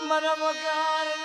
मन मकार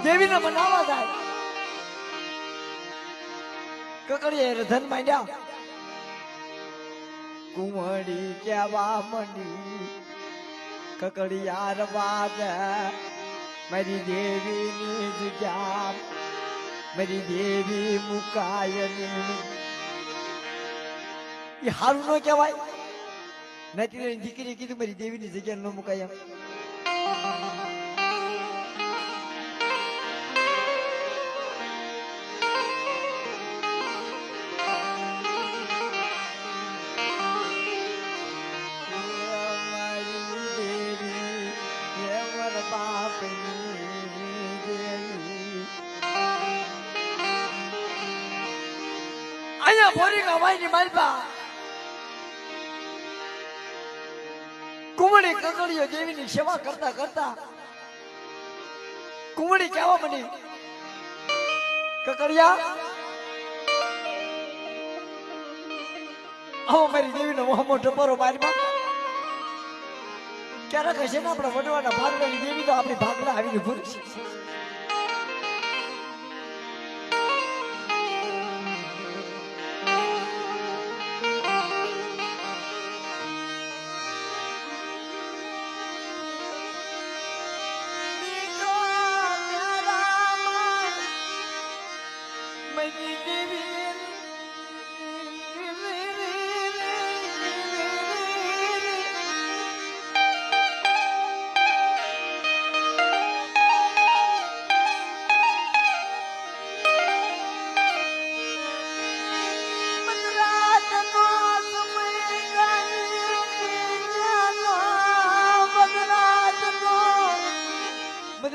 देवी ने मनावा जाए ककड़िए धन मांड्या कुंवरी केवा मंडी ककड़िया रवाज मेरी देवी नी जग्या मेरी देवी मुकायनी ये हारू नो कहेवाय नहीं दीकरी कीधुं मेरी देवी नी जग्या नो मुकाय અહીંયા ભોરી ગવાઈની માલપા કુંવરી કકડીઓ દેવીની સેવા કરતા કરતા કુંવરી કેવા બની કકડિયા આવો મારી દેવીનો મોહમો ટપરો મારીમાં ક્યારેક હશે ને આપણા વડવાના ભાગવાની દેવી તો આપણી ભાગલા આવીને ભૂરી છે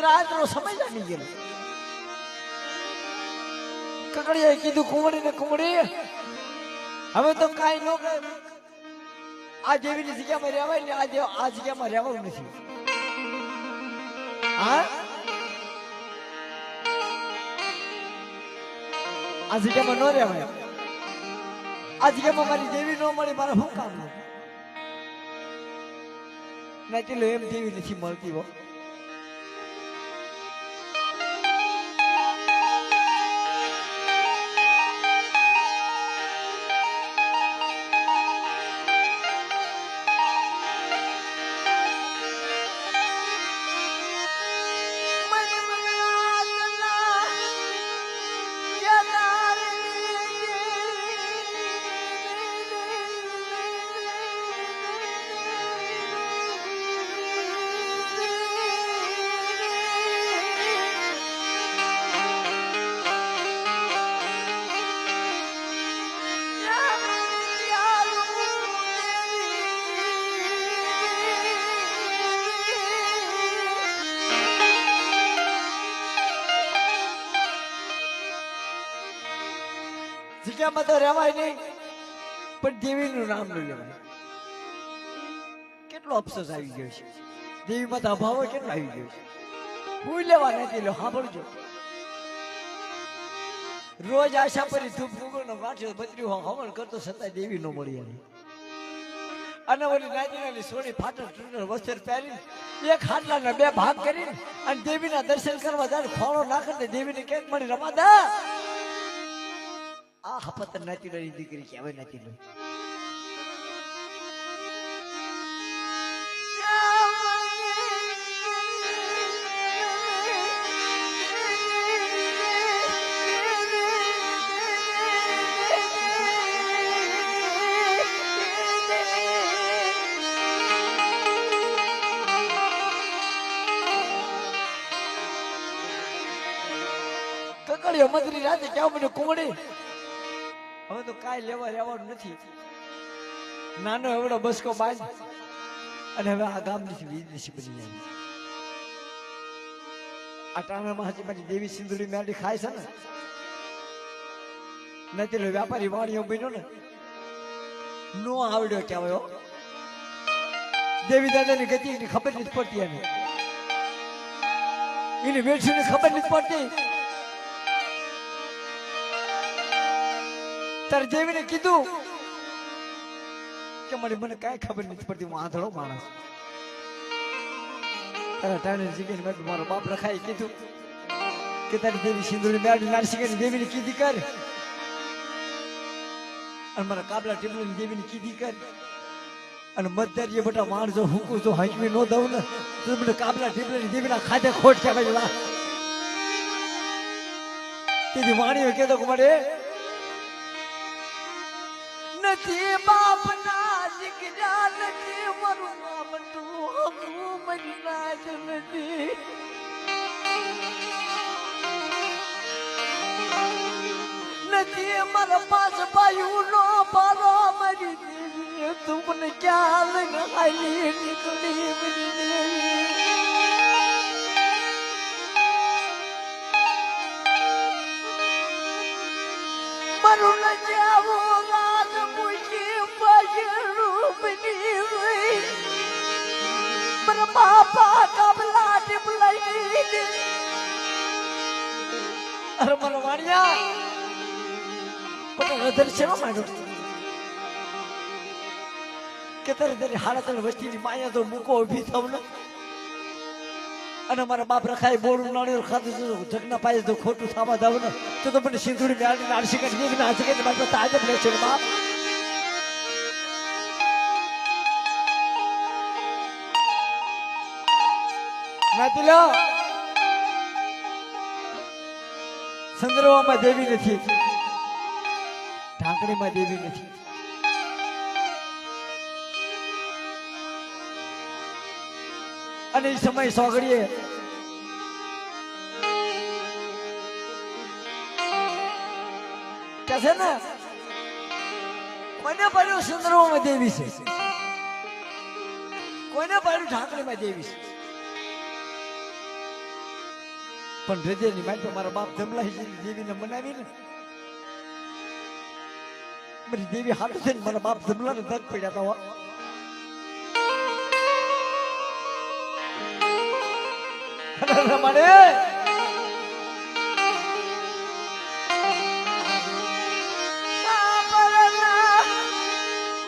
રાતનો સમય જામી ગયો કકડીએ કીધું કુંવરી ને કુંવરી હવે તો કાઈ નો કરે આ દેવીની જગ્યામાં રહેવાય ને આ જગ્યામાં રહેવાનું નથી હા આ જગ્યામાં નો રહેવાય આ જગ્યામાં મારી દેવી નો મળી મારા શું કામ નથી એમ દેવી નથી મળતી હો જગ્યામાં તો રહેવાય નહીં પણ દેવીનું નામ ન લેવાય કેટલો અફસોસ આવી ગયો છે દેવીમાં તો અભાવ કેટલો આવી ગયો છે ભૂલ લેવા નથી લો સાંભળજો રોજ આશા પરી ધૂપ ફૂગોનો વાંચ્યો બત્રી હવન કરતો છતાં દેવી ન મળી આવી અને ઓલી નાની સોની ફાટલ ટૂટર વસ્ત્ર પહેરી એક હાટલાના બે ભાગ કરીને અને દેવીના દર્શન કરવા જાય ખોળો નાખે દેવીને કેક મળી રમાદા આ હપત નાતી રહી દીકરી કહેવાય નાતી રહી આવ્યો મધરી રાતે ક્યાં મને કુંવડી હવે તો કાંઈ લેવા રહેવાનું નથી નાનો એવડો બસકો બાંધ અને હવે આ ગામની વિદેશી બની જાય આ ટાણામાં હજી મારી દેવી સિંદુરી મેળી ખાય છે ને નથી વ્યાપારી વાણીઓ બન્યો ને નો આવડ્યો કહેવાય દેવી દાદાની ગતિ એની ખબર નથી પડતી એને એની વેઠીની ખબર નથી પડતી તારે દેવીને કીધું કે મને કાંઈ ખબર નથી પડતી હું આંધળો માણસ તારા ટાણે જીગીને મેં મારો બાપ રખાય કીધું કે તારી દેવી સિંદુરી મેળી નારસિંગની દેવીને કીધી કર અને મારા કાબલા ટીમની દેવીને કીધી કર અને મતદારીએ બધા માણસો હુકું જો હાંકવી ન દઉં ને તો મને કાબલા ટીમની દેવીના ખાતે ખોટ કહેવાય તેથી વાણીઓ કહેતો કે મારે નથી બાપના દીકરા નથી મારું નામ તું મરી નાચ નથી નથી મારા પાસ પાયું નો પારો મરી દેવી તું મને ક્યાં લઈને હાલી નીકળી મરી દેવી મારું ન જાવું રાત મૂકી પગલું બની ગઈ મારા બાપા કાબલા ટીપલાઈ દે અરે મારા વાણિયા પણ હૃદય છે માંડો કે તારે હાલત વસ્તીની માયા તો મૂકો ઉભી થવ ને અને મારા બાપ રખાય બોરું નાણ્યું ખાધું જગના પાયે તો ખોટું થવા દઉં ને તો મને સિંધુડી મેળવી નારસી કરી જેવી નાચી કરી મારે તાજ લે છે બાપ નાતી લો સંદર્ભમાં દેવી નથી ઢાંકણીમાં દેવી નથી અને એ સમય સોગડીએ કે છે ને કોઈને પડ્યું સુંદરોમાં દેવી છે કોઈને પડ્યું ઢાંકણીમાં દેવી છે પણ હૃદયની માટે મારા બાપ જમલાઈ દેવીને મનાવી ને મારી દેવી હાથ છે ને મારા બાપ જમલા ને દગ પડ્યા હતા રમાડે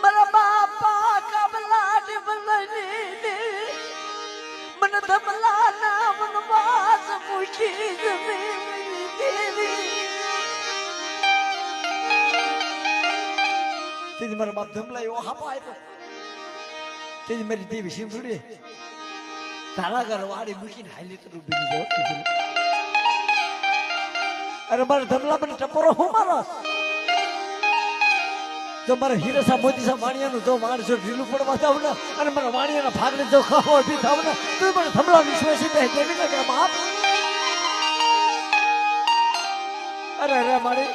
મારા બાપા કબલા મને ધમલા ના મન વાસ મૂકી દેવી તેથી મારા બાપ ધમલા એવો હાપો આપ્યો તેથી મારી દેવી સિંધુડી તારા ઘર વાળી મૂકીને હાલી તો ડૂબી જાવ અરે મારા ધમલા મને ટપોરો હું મારો જો મારા હીરસા મોતીસા વાણિયાનું જો માણસો ઢીલું પડવા થાવ ને અને મારા વાણિયાના ભાગને જો ખાવો ઉભી થાવ ને તું મને ધમલા વિશ્વાસી બે દેવી ને કે બાપ અરે અરે મારી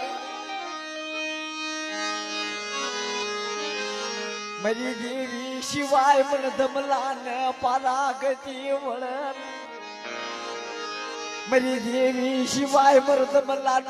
મારી દેવી શિવાય મને ધમલા ને પરાગતિ મળે મારી દેવી શિવાય મને ધમલા